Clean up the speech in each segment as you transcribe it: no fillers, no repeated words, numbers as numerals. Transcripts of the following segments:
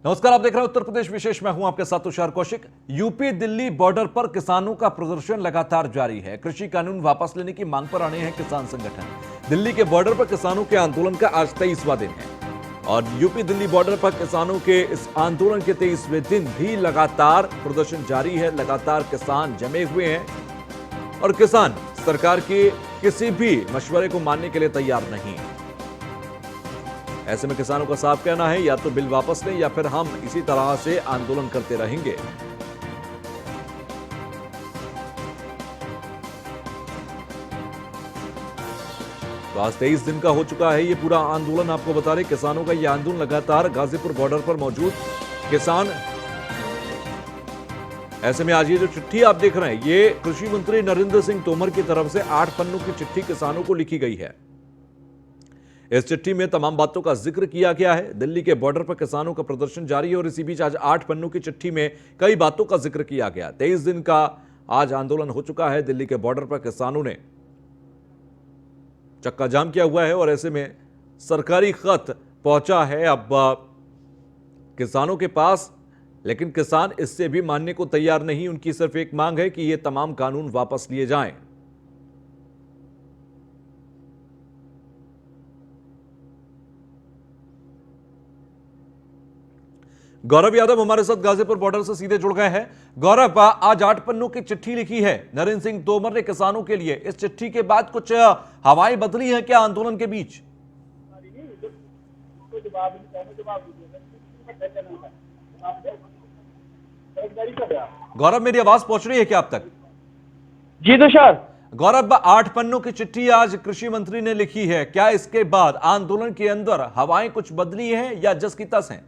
नमस्कार, आप देख रहे हैं उत्तर प्रदेश विशेष। मैं हूं आपके साथ तुषार कौशिक। यूपी दिल्ली बॉर्डर पर किसानों का प्रदर्शन लगातार जारी है। कृषि कानून वापस लेने की मांग पर अड़े हैं किसान संगठन। दिल्ली के बॉर्डर पर किसानों के आंदोलन का आज 23वां दिन है और यूपी दिल्ली बॉर्डर पर किसानों के इस आंदोलन के 23वें दिन भी लगातार प्रदर्शन जारी है। लगातार किसान जमे हुए हैं और किसान सरकार के किसी भी मशवरे को मानने के लिए तैयार नहीं है। ऐसे में किसानों का साफ कहना है, या तो बिल वापस लें या फिर हम इसी तरह से आंदोलन करते रहेंगे। तो आज 23 दिन का हो चुका है ये पूरा आंदोलन। आपको बता रहे किसानों का ये आंदोलन लगातार गाजीपुर बॉर्डर पर मौजूद किसान। ऐसे में आज ये जो चिट्ठी आप देख रहे हैं, ये कृषि मंत्री नरेंद्र सिंह तोमर की तरफ से 8 पन्नों की चिट्ठी किसानों को लिखी गई है। इस चिट्ठी में तमाम बातों का जिक्र किया गया है। दिल्ली के बॉर्डर पर किसानों का प्रदर्शन जारी है और इसी बीच आज 8 पन्नों की चिट्ठी में कई बातों का जिक्र किया गया। 23 दिन का आज आंदोलन हो चुका है। दिल्ली के बॉर्डर पर किसानों ने चक्का जाम किया हुआ है और ऐसे में सरकारी खत पहुंचा है अब किसानों के पास, लेकिन किसान इससे भी मानने को तैयार नहीं। उनकी सिर्फ एक मांग है कि ये तमाम कानून वापस लिए जाएं। गौरव यादव हमारे साथ गाजीपुर बॉर्डर से सीधे जुड़ गए हैं। गौरव, आज 8 पन्नों की चिट्ठी लिखी है नरेंद्र सिंह तोमर ने किसानों के लिए। इस चिट्ठी के बाद कुछ हवाएं बदली हैं क्या आंदोलन के बीच? गौरव, मेरी आवाज पहुंच रही है क्या आप तक? जी तुषार। गौरव, 8 पन्नों की चिट्ठी आज कृषि मंत्री ने लिखी है। क्या इसके बाद आंदोलन के अंदर हवाएं कुछ बदली हैं या जस की तस हैं?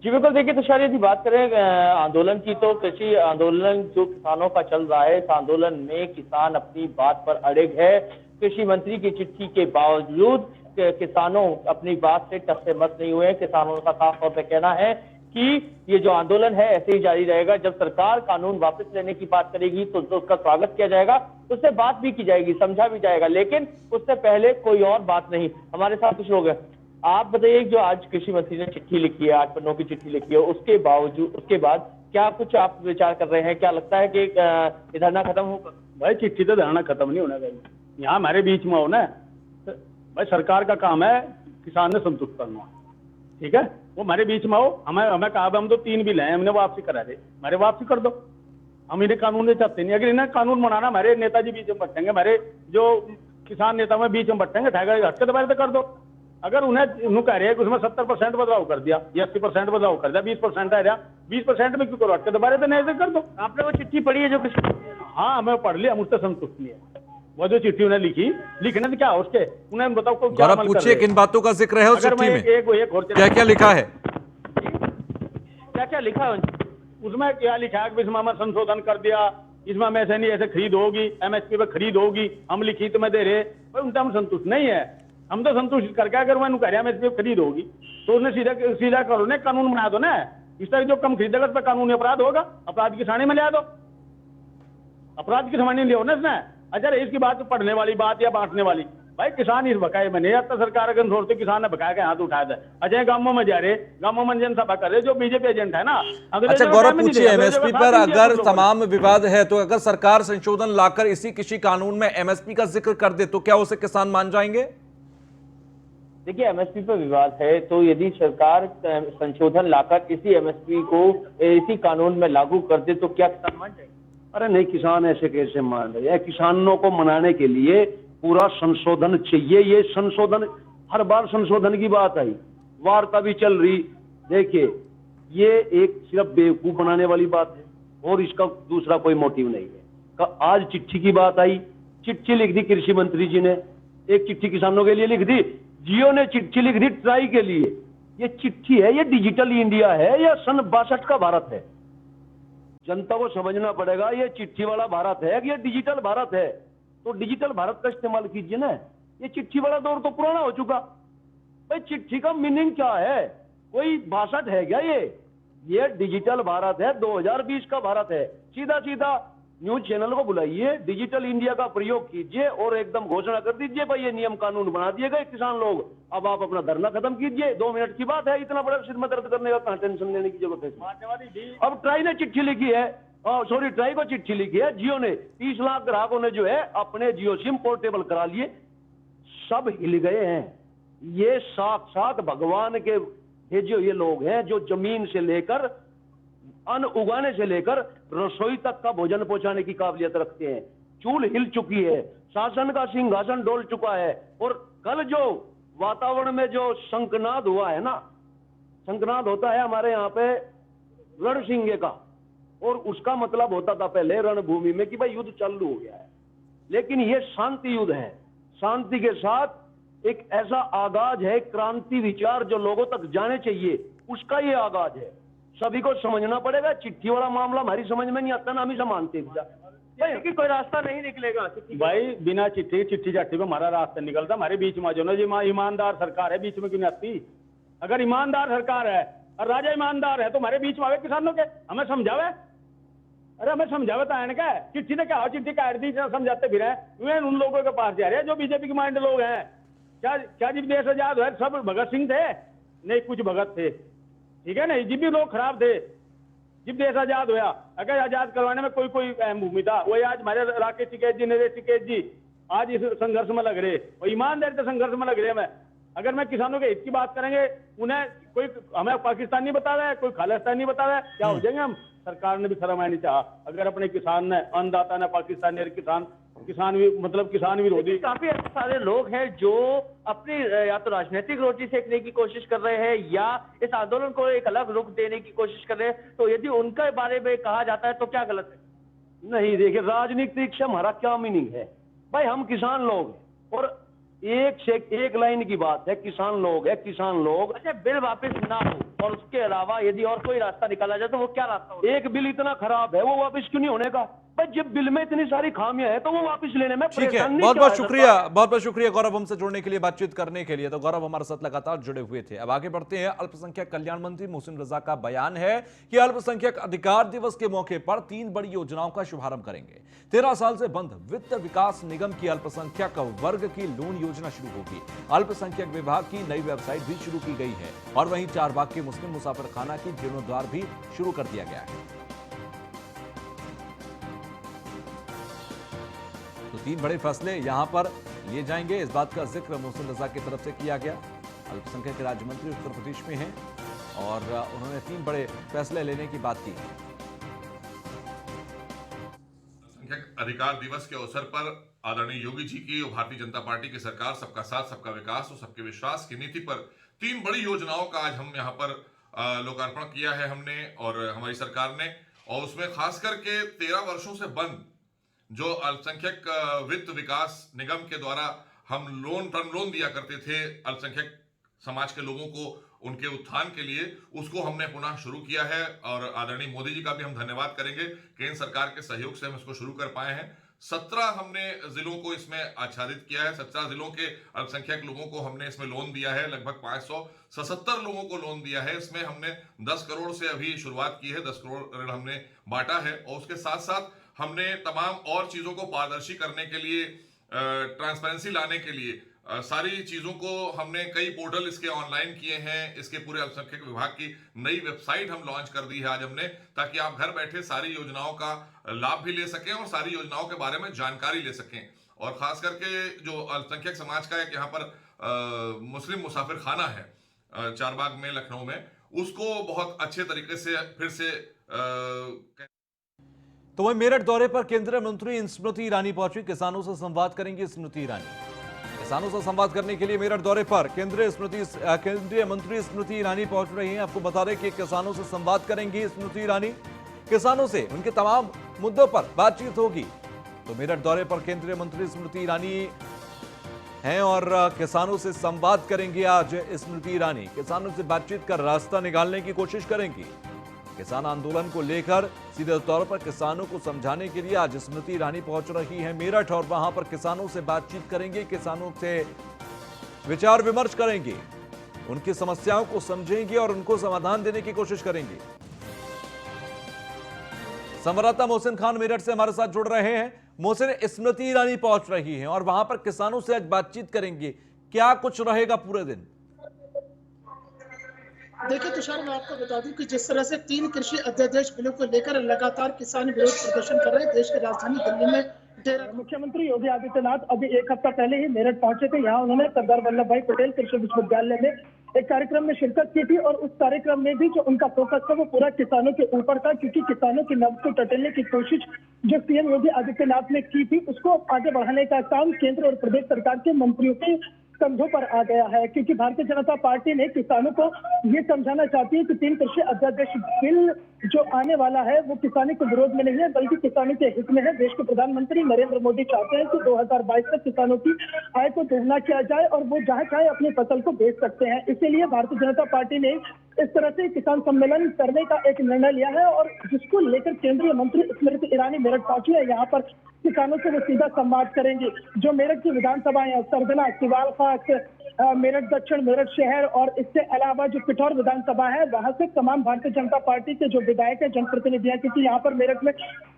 जी बिल्कुल, देखिए तुषार, यदि बात करें आंदोलन की तो कृषि आंदोलन जो किसानों का चल रहा है, इस आंदोलन में किसान अपनी बात पर अड़िग है। कृषि मंत्री की चिट्ठी के बावजूद किसानों अपनी बात से टस से मस नहीं हुए। किसानों का साफ तौर पर कहना है कि ये जो आंदोलन है ऐसे ही जारी रहेगा। जब सरकार कानून वापस लेने की बात करेगी तो उसका स्वागत किया जाएगा, उससे बात भी की जाएगी, समझा भी जाएगा, लेकिन उससे पहले कोई और बात नहीं। हमारे साथ कुछ लोग हैं। आप बताइए, जो आज कृषि मंत्री ने चिट्ठी लिखी है, 8 पन्नों की चिट्ठी लिखी है, उसके बावजूद उसके बाद क्या कुछ आप विचार कर रहे हैं? क्या लगता है कि ये धरना खत्म होगा? भाई चिट्ठी तो धरना खत्म नहीं होना चाहिए। यहाँ हमारे बीच में हो ना, भाई सरकार का काम है किसान ने संतुष्ट करना, ठीक है? वो हमारे बीच में हो। हमें कहा हम तो 3 बिल हैं, हमने वापसी करा दे, हमारे वापसी कर दो। हम इन्हें कानून नहीं चाहते नहीं। अगर इन्हें कानून बनाना, हमारे नेताजी बीच में बटेंगे, हमारे जो किसान नेता में बीच में बटेंगे, हट के दबाए तो कर दो। अगर उन्हें कह रहे हैं कि उसमें 70% बदलाव कर दिया या 80% बदलाव कर दिया, 20% आ रहा, 20% में क्यों करो? हट के दोबारा तो नहीं कर दो। आपने वो चिट्ठी पढ़ी है जो कृषि? हाँ, हमें पढ़ लिया, मुझसे संतुष्ट नहीं है। वो जो चिट्ठी उन्हें लिखने तो क्या उसके, उन्हें बताओ को क्या गौरव, पूछिए किन बातों का जिक्र है उस चिट्ठी में? क्या क्या लिखा है? क्या क्या लिखा है उसमें? क्या लिखा है कि इसमें हमें संशोधन कर दिया, इसमें हमें ऐसे नहीं ऐसे खरीद होगी, MSP पे खरीद होगी, हम लिखित में दे रहे, उनसे हम संतुष्ट नहीं है। हम तो संतुष्ट करके अगर मैं कह रहा MSP पे खरीद होगी तो उसने सीधा करो ना, कानून बना दो ना। इस तरह जो कम खरीदेगा उस पर कानूनी अपराध होगा, अपराध की श्रेणी में ले दो, अपराध की श्रेणी लियो ना इसने। अच्छा, इसकी बात पढ़ने वाली बात या बांटने वाली, भाई किसान इस बकाये में नहीं आता। सरकार अगर सोचते किसान ने बकाया के हाथ उठाया था। अजय गांवों में जा रहे, गांवों में जनसभा कर रहे जो बीजेपी एजेंट है ना। अच्छा गौरव, पूछिए MSP पर अगर तमाम विवाद है तो अगर सरकार संशोधन लाकर इसी कृषि कानून में MSP का जिक्र कर दे तो क्या उसे किसान मान जाएंगे? देखिए, MSP पर विवाद है तो यदि सरकार संशोधन लाकर इसी MSP को इसी कानून में लागू कर दे तो क्या किसान मान जाएंगे? अरे नहीं, किसान ऐसे कैसे मान रहे हैं? किसानों को मनाने के लिए पूरा संशोधन चाहिए। ये संशोधन, हर बार संशोधन की बात आई, वार्ता भी चल रही। देखिए, ये एक सिर्फ बेवकूफ बनाने वाली बात है और इसका दूसरा कोई मोटिव नहीं है। आज चिट्ठी की बात आई, चिट्ठी लिख दी कृषि मंत्री जी ने, एक चिट्ठी किसानों के लिए लिख दी। जियो ने चिट्ठी लिख दी ट्राई के लिए। ये चिट्ठी है, ये डिजिटल इंडिया है या सन 62 का भारत है? जनता को समझना पड़ेगा ये चिट्ठी वाला भारत है कि ये डिजिटल भारत है। तो डिजिटल भारत का इस्तेमाल कीजिए ना। ये चिट्ठी वाला दौर तो पुराना हो चुका। भाई चिट्ठी का मीनिंग क्या है? कोई 62 है क्या? ये डिजिटल भारत है, 2020 का भारत है। सीधा सीधा न्यूज चैनल को बुलाइए, डिजिटल इंडिया का प्रयोग कीजिए और एकदम घोषणा कर दीजिए भाई ये नियम कानून बना दिए गए, किसान लोग अब आप अपना धरना खत्म कीजिए। 2 मिनट की बात है, इतना बड़ा सिर में दर्द करने का कहां टेंशन लेने की जरूरत है। अब ट्राई ने चिट्ठी लिखी है, सॉरी ट्राई को चिट्ठी लिखी है, जियो ने 30 लाख ग्राहकों ने जो है अपने जियो सिम पोर्टेबल करा लिए, सब हिल गए हैं। ये साक्षात भगवान के भेजे हुए लोग हैं जो जमीन से लेकर अन्न उगाने से लेकर रसोई तक का भोजन पहुंचाने की काबिलियत रखते हैं। चूल हिल चुकी है, शासन का सिंहासन डोल चुका है। और कल जो वातावरण में जो शंखनाद हुआ है ना, शंखनाद होता है हमारे यहाँ पे रणसिंगे का, और उसका मतलब होता था पहले रणभूमि में कि भाई युद्ध चालू हो गया है, लेकिन ये शांति युद्ध है। शांति के साथ एक ऐसा आगाज है, क्रांति विचार जो लोगों तक जाने चाहिए, उसका ये आगाज है। सभी को समझना पड़ेगा। चिट्ठी वाला मामला हमारी समझ में नहीं आता ना, हम इसे मानते हैं कि कोई रास्ता नहीं निकलेगा भाई। बिना चिट्ठी चाठी पे हमारा रास्ता निकलता, हमारे बीच में जो ना जी ईमानदार सरकार है, बीच में क्यों नहीं आती? अगर ईमानदार सरकार है और राजा ईमानदार है तो हमारे बीच में आवे किसानों के, हमें समझावे। अरे हमें समझावे तो है क्या? चिट्ठी ने क्या चिट्ठी का दी समझाते फिर है उन लोगों के पास जा रहे हैं जो बीजेपी के माइंड लोग हैं। क्या जब देश आजाद हुआ सब भगत सिंह थे? नहीं, कुछ भगत थे, ठीक है ना, जब भी लोग खराब थे। जब देश आजाद हुआ, अगर आजाद करवाने में कोई अहम भूमि था, वही आज हमारे राकेश टिकैत जी, नरेश टिकैत जी आज इस संघर्ष में लग रहे, और ईमानदारी से संघर्ष में लग रहे हैं। अगर मैं किसानों के हित की बात करेंगे, उन्हें कोई हमें पाकिस्तानी बता रहा है, कोई खालिस्तानी बता रहा है, क्या हो जाएंगे हम? सरकार ने भी शर्म आनी चाहा। अगर अपने किसान ने, अन्नदाता ने पाकिस्तानी और किसान भी मतलब किसान विरोधी काफी सारे लोग हैं जो अपनी या तो राजनीतिक रोटी सेकने की कोशिश कर रहे हैं या इस आंदोलन को एक अलग रुख देने की कोशिश कर रहे हैं। तो यदि उनके बारे में कहा जाता है तो क्या गलत है? नहीं, देखिए राजनीतिक से हमारा क्या मीनिंग है भाई? हम किसान लोग हैं और एक से एक लाइन की बात है, किसान लोग है, किसान लोग। अच्छा, बिल वापस ना हो और उसके अलावा यदि और कोई रास्ता निकाला जाए तो वो क्या रास्ता होगा? एक बिल इतना खराब है वो वापस क्यों नहीं होने का भाई? जब बिल में इतनी सारी खामियां हैं तो वो वापस लेने में ठीक है, परेशानी बहुत क्यों बहुत है? शुक्रिया, बहुत बहुत शुक्रिया गौरव हमसे जुड़ने के लिए, बातचीत करने के लिए। तो गौरव हमारे साथ लगातार जुड़े हुए थे। अब आगे बढ़ते हैं। अल्पसंख्यक कल्याण मंत्री मोहसिन रजा का बयान है कि अल्पसंख्यक अधिकार दिवस के मौके पर 3 बड़ी योजनाओं का शुभारंभ करेंगे। 13 साल से बंद वित्त विकास निगम की अल्पसंख्यक वर्ग की लोन योजना शुरू होगी। अल्पसंख्यक विभाग की नई वेबसाइट भी शुरू की गई है और वहीं चारबाग के मुस्लिम मुसाफिर खाना की जीर्णोद्वार भी शुरू कर दिया गया है। तो 3 बड़े फैसले यहां पर लिए जाएंगे। इस बात का जिक्र मोहसिन रजा की तरफ से किया गया। अल्पसंख्यक राज्य मंत्री उत्तर प्रदेश में हैं और उन्होंने 3 बड़े फैसले लेने की बात की है। अल्पसंख्यक अधिकार दिवस के अवसर पर आदरणीय योगी जी की और भारतीय जनता पार्टी की सरकार सबका साथ सबका विकास और सबके विश्वास की नीति पर 3 बड़ी योजनाओं का आज हम यहाँ पर लोकार्पण किया है हमने और हमारी सरकार ने। और उसमें खास करके 13 वर्षों से बंद जो अल्पसंख्यक वित्त विकास निगम के द्वारा हम टर्म लोन दिया करते थे अल्पसंख्यक समाज के लोगों को उनके उत्थान के लिए, उसको हमने पुनः शुरू किया है। और आदरणीय मोदी जी का भी हम धन्यवाद करेंगे, केंद्र सरकार के सहयोग से हम इसको शुरू कर पाए हैं। 17 हमने जिलों को इसमें आच्छादित किया है। 17 जिलों के अल्पसंख्यक लोगों को हमने इसमें लोन दिया है। लगभग 577 लोगों को लोन दिया है। इसमें हमने 10 करोड़ से अभी शुरुआत की है, 10 करोड़ ऋण हमने बांटा है। और उसके साथ साथ हमने तमाम और चीजों को पारदर्शी करने के लिए, ट्रांसपेरेंसी लाने के लिए सारी चीजों को हमने कई पोर्टल इसके ऑनलाइन किए हैं। इसके पूरे अल्पसंख्यक विभाग की नई वेबसाइट हम लॉन्च कर दी है आज हमने, ताकि आप घर बैठे सारी योजनाओं का लाभ भी ले सकें और सारी योजनाओं के बारे में जानकारी ले सकें। और खास करके जो अल्पसंख्यक समाज का एक यहाँ पर मुस्लिम मुसाफिर खाना है चारबाग में, लखनऊ में, उसको बहुत अच्छे तरीके से फिर से तो वहीं मेरठ दौरे पर केंद्रीय मंत्री स्मृति ईरानी पहुंची। किसानों से संवाद करेंगी स्मृति ईरानी। किसानों से संवाद करने के लिए मेरठ दौरे पर केंद्रीय मंत्री स्मृति ईरानी पहुंच रही हैं। आपको बता दें कि किसानों से संवाद करेंगी स्मृति ईरानी। किसानों से उनके तमाम मुद्दों पर बातचीत होगी। तो मेरठ दौरे पर केंद्रीय मंत्री स्मृति ईरानी हैं और किसानों से संवाद करेंगी आज स्मृति ईरानी। किसानों से बातचीत का रास्ता निकालने की कोशिश करेंगी। किसान आंदोलन को लेकर सीधे तौर पर किसानों को समझाने के लिए आज स्मृति ईरानी पहुंच रही है मेरठ और वहां पर किसानों से बातचीत करेंगे, किसानों से विचार विमर्श करेंगे, उनकी समस्याओं को समझेंगे और उनको समाधान देने की कोशिश करेंगे। संवाददाता मोहसिन खान मेरठ से हमारे साथ जुड़ रहे हैं। मोहसिन, स्मृति ईरानी पहुंच रही हैं और वहां पर किसानों से आज बातचीत करेंगे, क्या कुछ रहेगा पूरे दिन? देखिए तुषार, मैं आपको बता दूं कि जिस तरह से 3 कृषि अध्यादेश बिलों को लेकर लगातार किसान विरोध प्रदर्शन कर रहे हैं, देश की राजधानी दिल्ली में मुख्यमंत्री योगी आदित्यनाथ अभी 1 हफ्ता पहले ही मेरठ पहुंचे थे। यहाँ उन्होंने सरदार वल्लभ भाई पटेल कृषि विश्वविद्यालय में एक कार्यक्रम में शिरकत की थी और उस कार्यक्रम में भी जो उनका फोकस था वो पूरा किसानों के ऊपर था, क्योंकि किसानों की नब्ज को टटोलने की कोशिश जो सीएम योगी आदित्यनाथ ने की थी उसको आगे बढ़ाने का काम केंद्र और प्रदेश सरकार के मंत्रियों के कंधों पर आ गया है। क्योंकि भारतीय जनता पार्टी ने किसानों को ये समझाना चाहती है कि 3 कृषि अध्यादेश बिल जो आने वाला है वो किसानों के विरोध में नहीं है बल्कि किसानों के हित में है। देश के प्रधानमंत्री नरेंद्र मोदी चाहते हैं कि 2022 तक किसानों की आय को दोगुना किया जाए और वो जहां चाहे अपनी फसल को बेच सकते हैं। इसीलिए भारतीय जनता पार्टी ने इस तरह से किसान सम्मेलन करने का एक निर्णय लिया है और जिसको लेकर केंद्रीय मंत्री स्मृति ईरानी मेरठ पहुंची है। यहाँ पर किसानों से वो सीधा संवाद करेंगे। जो मेरठ की विधानसभा है, सरगना, सिवाल खास, मेरठ दक्षिण, मेरठ शहर और इससे अलावा जो पिठौर विधानसभा है वहां से तमाम भारतीय जनता पार्टी के जो विधायक है, जनप्रतिनिधि हैं, क्योंकि यहाँ पर मेरठ में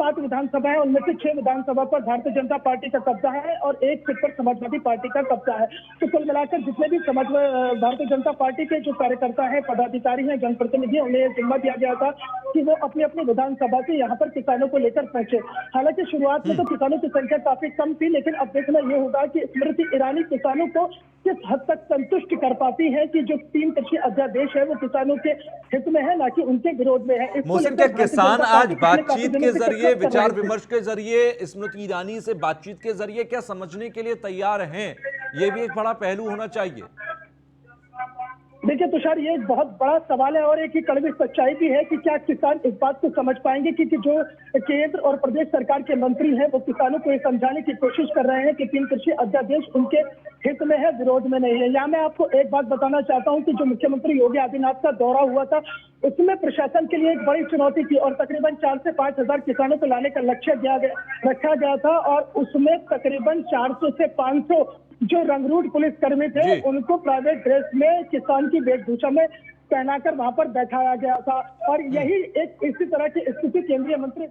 7 विधानसभा है, उनमें से 6 विधानसभा पर भारतीय जनता पार्टी का कब्जा है और 1 सीट पर समाजवादी पार्टी का कब्जा है। तो कुल मिलाकर जितने भी भारतीय जनता पार्टी के जो कार्यकर्ता है, पदाधिकारी हैं, जनप्रतिनिधि हैं, उन्हें जिम्मा दिया गया था कि वो अपनी अपनी विधानसभा से यहाँ पर किसानों को लेकर पहुंचे। हालांकि शुरुआत में तो किसानों की संख्या काफी कम थी, लेकिन अब देखना ये होगा कि स्मृति ईरानी किसानों को किस हद तक संतुष्ट कर पाती है कि जो 3 कृषि अध्यादेश है वो किसानों के हित में है, ना कि उनके विरोध में है। मोहसिन, क्या किसान आज बातचीत के जरिए, विचार विमर्श के जरिए, स्मृति ईरानी से बातचीत के जरिए क्या समझने के लिए तैयार हैं? ये भी एक बड़ा पहलू होना चाहिए। देखिए तुषार, ये एक बहुत बड़ा सवाल है और एक ही कड़वी सच्चाई भी है कि क्या किसान इस बात को समझ पाएंगे कि जो केंद्र और प्रदेश सरकार के मंत्री हैं वो किसानों को ये समझाने की कोशिश कर रहे हैं कि 3 कृषि अध्यादेश उनके हित में है, विरोध में नहीं है। यहाँ मैं आपको एक बात बताना चाहता हूँ कि जो मुख्यमंत्री योगी आदित्यनाथ का दौरा हुआ था उसमें प्रशासन के लिए एक बड़ी चुनौती थी और तकरीबन 4 से 5 हजार किसानों को लाने का लक्ष्य रखा गया था और उसमें तकरीबन 400 से 500 जो रंगरूट पुलिसकर्मी थे उनको प्राइवेट ड्रेस में किसान की वेशभूषा में पहनाकर वहां पर बैठाया गया था और यही एक इसी तरह की स्थिति केंद्रीय मंत्री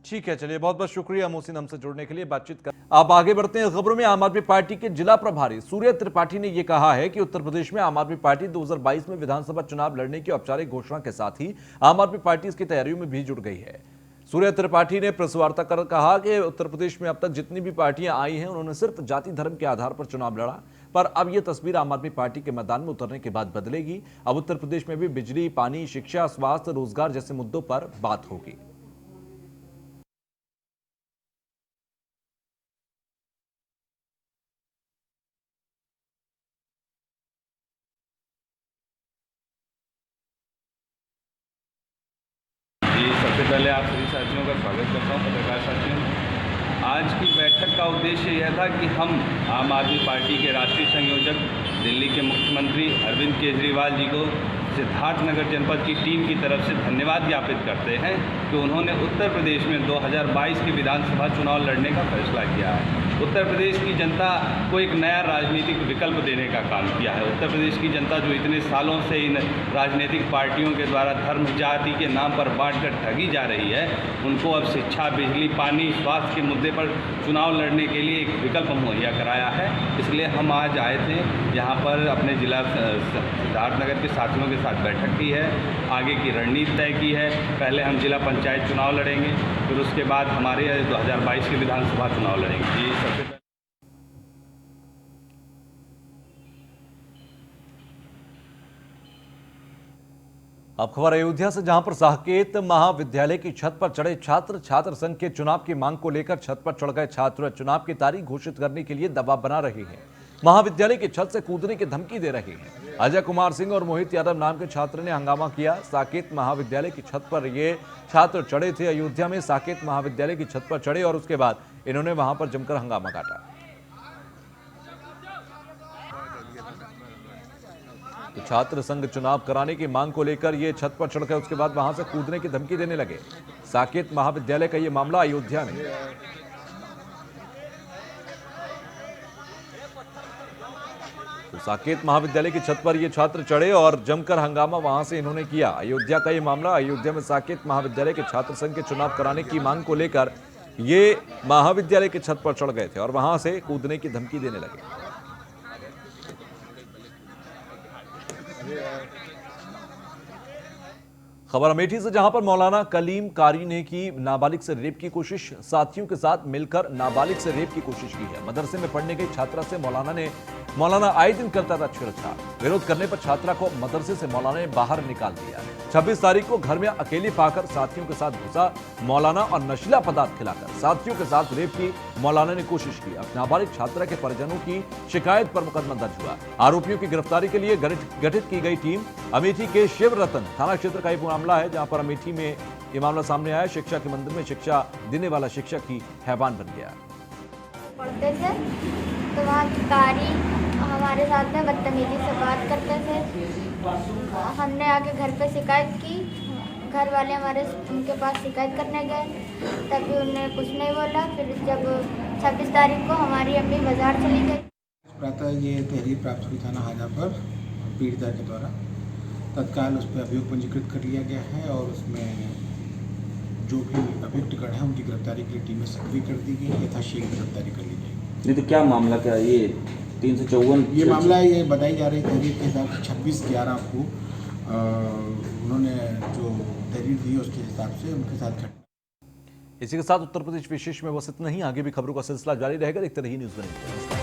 ठीक है, चलिए बहुत बहुत शुक्रिया मोहसिन हमसे जुड़ने के लिए, बातचीत कर। अब आगे बढ़ते हैं खबरों में। आम आदमी पार्टी के जिला प्रभारी सूर्य त्रिपाठी ने यह कहा है कि उत्तर प्रदेश में आम आदमी पार्टी 2022 में विधानसभा चुनाव लड़ने की औपचारिक घोषणा के साथ ही आम आदमी पार्टी इसकी तैयारियों में भी जुट गई है। सूर्य त्रिपाठी ने प्रेस वार्ता कर कहा कि उत्तर प्रदेश में अब तक जितनी भी पार्टियां आई हैं उन्होंने सिर्फ जाति धर्म के आधार पर चुनाव लड़ा, पर अब यह तस्वीर आम आदमी पार्टी के मैदान में उतरने के बाद बदलेगी। अब उत्तर प्रदेश में भी बिजली, पानी, शिक्षा, स्वास्थ्य, रोजगार जैसे मुद्दों पर बात होगी। सबसे पहले आप सभी साथियों का स्वागत करता हूं, पत्रकार साथियों। आज की बैठक का उद्देश्य यह था कि हम आम आदमी पार्टी के राष्ट्रीय संयोजक दिल्ली के मुख्यमंत्री अरविंद केजरीवाल जी को सिद्धार्थनगर जनपद की टीम की तरफ से धन्यवाद ज्ञापित करते हैं कि उन्होंने उत्तर प्रदेश में 2022 के विधानसभा चुनाव लड़ने का फैसला किया है। उत्तर प्रदेश की जनता को एक नया राजनीतिक विकल्प देने का काम किया है। उत्तर प्रदेश की जनता जो इतने सालों से इन राजनीतिक पार्टियों के द्वारा धर्म जाति के नाम पर बांटकर ठगी जा रही है, उनको अब शिक्षा, बिजली, पानी, स्वास्थ्य के मुद्दे पर चुनाव लड़ने के लिए एक विकल्प मुहैया कराया है। इसलिए हम आज आए थे यहाँ पर अपने जिला सिद्धार्थनगर के साथियों के साथ बैठक की है, आगे की रणनीति तय की है। पहले हम जिला पंचायत चुनाव लड़ेंगे, फिर उसके बाद हमारे 2022 के विधानसभा चुनाव लड़ेंगे। जी सबसे पहले अब खबर अयोध्या से, जहां पर साकेत महाविद्यालय की छत पर चढ़े छात्र संघ के चुनाव की मांग को लेकर छत पर चढ़ गए छात्र चुनाव की तारीख घोषित करने के लिए दबाव बना रहे हैं। महाविद्यालय की छत से कूदने की धमकी दे रहे हैं। अजय कुमार सिंह और मोहित यादव नाम के छात्र ने हंगामा किया। साकेत महाविद्यालय की छत पर ये छात्र चढ़े थे। अयोध्या में साकेत महाविद्यालय की छत पर चढ़े और उसके बाद इन्होंने वहां पर जमकर हंगामा काटा। तो छात्र संघ चुनाव कराने की मांग को लेकर ये छत पर चढ़ गए, उसके बाद वहां से कूदने की धमकी देने लगे। साकेत महाविद्यालय का ये मामला अयोध्या में। तो साकेत महाविद्यालय की छत पर ये छात्र चढ़े और जमकर हंगामा वहां से इन्होंने किया। अयोध्या का ये मामला, अयोध्या में साकेत महाविद्यालय के छात्र संघ के चुनाव कराने की मांग को लेकर ये महाविद्यालय की छत पर चढ़ गए थे और वहां से कूदने की धमकी देने लगे। खबर अमेठी से, जहां पर मौलाना कलीम कारी ने की नाबालिग से रेप की कोशिश। साथियों के साथ मिलकर नाबालिग से रेप की कोशिश की है। मदरसे में पढ़ने गई छात्रा से मौलाना आए दिन करता था छेड़छाड़। विरोध करने पर छात्रा को मदरसे से मौलाना ने बाहर निकाल दिया। 26 तारीख को घर में अकेली पाकर साथियों के साथ घुसा मौलाना और नशीला पदार्थ खिलाकर साथियों के साथ रेप की मौलाना ने कोशिश की। अब नाबालिग छात्रा के परिजनों की शिकायत पर मुकदमा दर्ज हुआ। आरोपियों की गिरफ्तारी के लिए गठित की गई टीम। अमेठी के शिव रतन थाना क्षेत्र का एक मामला है, जहां पर अमेठी में यह मामला सामने आया। शिक्षा के मंदिर में शिक्षा देने वाला शिक्षक ही हैवान बन गया। पढ़ते थे तो वहाँ की कारी हमारे साथ में बदतमीजी से बात करते थे। हमने आके घर पे शिकायत की। घर वाले हमारे उनके पास शिकायत करने गए, तभी उन्होंने कुछ नहीं बोला। फिर जब 26 तारीख को हमारी अम्मी बाजार चली गई। प्रातः ये तहरीर प्राप्त हुई थाना हाजा पर पीड़िता के द्वारा। तत्काल उस पर अभियोग पंजीकृत कर लिया गया है और उसमें जो भी अभियुक्तगण हैं उनकी गिरफ्तारी के लिए टीमें सक्रिय कर दी गई। यथाशीघ्र गिरफ्तारी कर ली जाएगी। नहीं तो क्या मामला, क्या ये 354 ये मामला ये बताई जा रही तहरीर के हिसाब से 26/11 को उन्होंने जो तहरीर दी उसके हिसाब से उनके साथ घटना। इसी के साथ उत्तर प्रदेश विशेष में बस इतना ही। आगे भी खबरों का सिलसिला जारी रहेगा। देखते रहिए न्यूज़ 1।